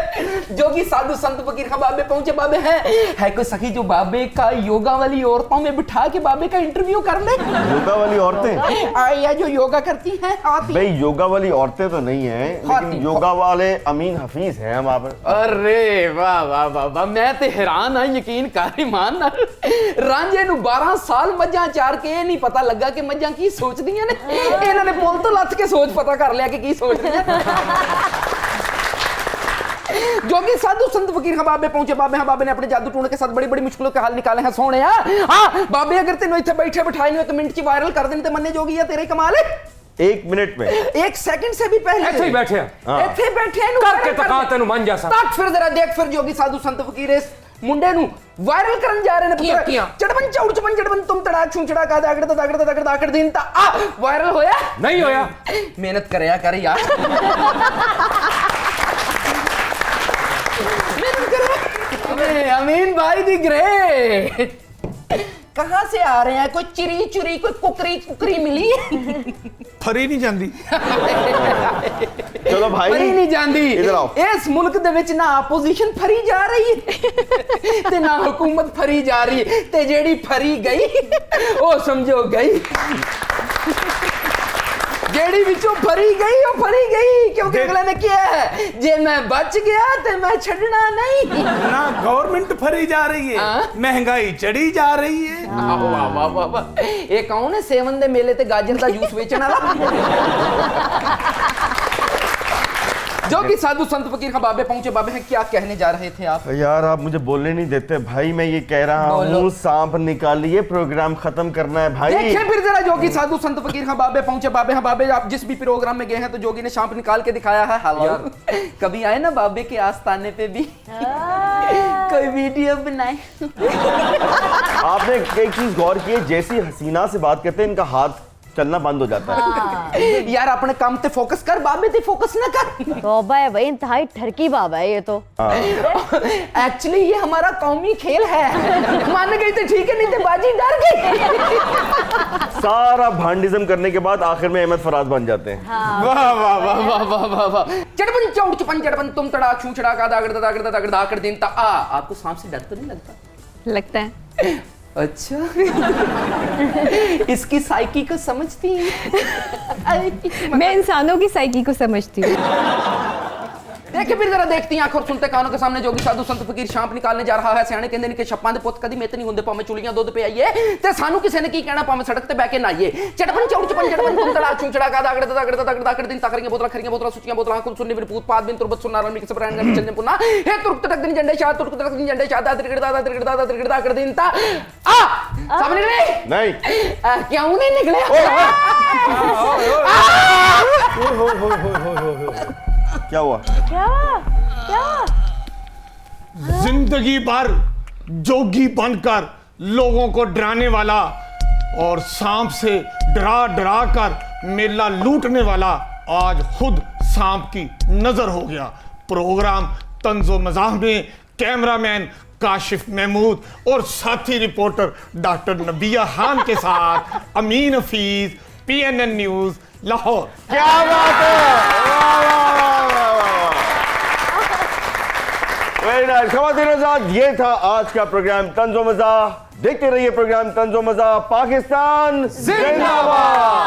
जोगी साधु संत फकीर का बाबे पहुंचे। बाबे है कोई सखी जो बाबे का योगा वाली औरतों में बिठा के बाबे का इंटरव्यू कर ले। योगा वाली औरतें? आया जो योगा करती हैं आती। भाई योगा वाली औरतें तो नहीं है, लेकिन योगा वाले अमीन हफीज हैं हम आप। अरे वाह वाह वाह वाह, मैं ते हैरान हाँ, यकीन कर ईमान नाल। रांझे नू 12 साल मज्जां चार के ये नहीं पता लगा कि मज्जां की सोचदियां ने। इन्हां ने पुल तो लथ के सोच पता कर लिया कि की सोचदियां। जोगी साधु संत फकीर हाँ बाबे पहुंचे। बाबे हाँ बाबे ने अपने जादू टूण के साथ बड़ी बड़ी मुश्किलों के हल निकाले हैं। सोने हाँ बाबे, अगर तेन इतने बैठे बिठाए 1 मिनट की वायरल कर देने तो मन्ने जोगी या तेरे कमाल है। 1 मिनट में 1 सेकंड से भी पहले ऐसे ही बैठे ਇੱਥੇ बैठे नु करके तो कहां तेनु मन जासा। तक फिर जरा देख, फिर जोगी साधु संत फकीर इस मुंडे नु वायरल करन जा रहे ने। किया चढ़बन चौड़ चबन चढ़बन तुम तड़ाक छुं छड़ा का दागड़ दिन ता वायरल होया नहीं होया। मेहनत करया कर यार। अरे अमीन भाई दी ग्रेट, कहां से आ रहे हैं? कोई चिरी चुरी कोई कुकरी मिली? फरी नहीं जाती। चलो भाई, फरी नहीं जाती। इधर आओ। इस मुल्क दे विच ना अपोजिशन फरी जा रही है ते ना हुकूमत फरी जा रही है, ते जेड़ी फरी गई ओ समझो गई। जेड़ी विचों फरी गई क्योंकि अगले ने किया है, जे मैं बच गया ते मैं छड़ना नहीं। ना गवर्नमेंट फरी जा रही है, महंगाई चढ़ी जा रही है। वाह वाह वाह वाह, ये कौन है सेवन दे मेले ते गाजर का जूस बेचने वाला? जो कि साधु संत फकीर का बाबे पहुंचे। बाबे हैं, क्या कहने जा रहे थे आप? यार आप मुझे बोलने नहीं देते भाई, मैं ये कह रहा हूँ सांप निकालिए, प्रोग्राम खत्म करना है भाई। देखिए फिर जरा जोगी साधु संत फकीर का बाबे पहुंचे। बाबे हाँ बाबे, आप जिस भी प्रोग्राम में गए हैं तो जोगी ने सांप निकाल के दिखाया है। हेलो, कभी आए ना बाबे के आस्थाने पे भी कोई वीडियो बनाए? आपने एक चीज गौर की है, जैसी हसीना से बात करते हैं इनका हाथ चलना बंद हो जाता है। यार अपने काम पे फोकस कर, बाबे पे फोकस ना कर। तौबा है भाई, इंतहाई ठरकी बाबा है ये तो। एक्चुअली ये हमारा कौमी खेल है। मान गई तो ठीक है, नहीं तो बाजी डर गई। सारा भांडिज्म करने के बाद आखिर में अहमद फराज बन जाते हैं। वाह वाह वाह वाह वाह वाह वाह। चढ़बन चौड़ चपन चढ़बन तुम तड़ाक छू छड़ा का दागड़ दिन ता आ। आपको सांप से डर तो नहीं लगता? लगता है। अच्छा। इसकी साइकी को समझती हैं? मैं इंसानों की साइकी को समझती हूँ। देखे फिर जरा देखती आंख और सुनते कानों के सामने जोगी साधु संत फकीर शांप निकालने जा रहा है सियाने कहंदे ने कि छप्पां दे पुੱਤ कदी मेत नहीं ਹੁੰਦੇ ਭਾਵੇਂ ਚੁਲੀਆਂ ਦੁੱਧ पे आइए ਤੇ ਸਾਨੂੰ ਕਿਸੇ ਨੇ ਕੀ ਕਹਿਣਾ ਭਾਵੇਂ ਸੜਕ ਤੇ ਬਹਿ ਕੇ ਨਾਈਏ ਚੜਪਨ ਚੌੜ ਚਪਨ ਚੜਪਨ ਕੁੰਦੜਾ ਚੂਚੜਾ ਕਾ ਦਾਗੜ ਦਾਗੜ ਦਿਨ ਤਕਰੀਆਂ ਬੋਤਲਾਂ ਖਰੀਆਂ ਬੋਤਲਾਂ ਸੁੱਚੀਆਂ ਬੋਤਲਾਂ ਕੁਲ ਸੁਣਨੀ ਬਿਨ ਪੂਤ ਪਾਦ ਬਿਨ ਤੁਰਬਤ ਸੁਨਾਰਾਂ ਮਿਕਸ ਬ੍ਰਾਂਡ ਗੰਨ ਚੰਨੇ ਪੁਨਾ ਇਹ ਤੁਰਕ ਤਕ ਦਿਨ ਜੰਡੇ ਸ਼ਾਹ ਤੁਰਕ ਤਕ ਦਿਨ ਜੰਡੇ ਸ਼ਾਹ ਦਾ ਤਿਰਗੜਦਾ ਕਰ ਦਿਨ ਤਾ ਆ ਸਮਝ ਗਏ नहीं क्यों नहीं निकले क्या हुआ? क्या जिंदगी भर जोगी बनकर लोगों को डराने वाला और सांप से डरा डरा कर मेला लूटने वाला आज खुद सांप की नजर हो गया। प्रोग्राम तंजो मज़ाह में कैमरामैन काशिफ महमूद और साथी रिपोर्टर डॉक्टर नबिया खान के साथ अमीन हफीज, PNN न्यूज, लाहौर। क्या बात है! Very nice. ख़वातीन हज़रात, ये था आज का प्रोग्राम तंज़ो मज़ाह। देखते रहिए प्रोग्राम तंज़ो मज़ाह। पाकिस्तान जिंदाबाद।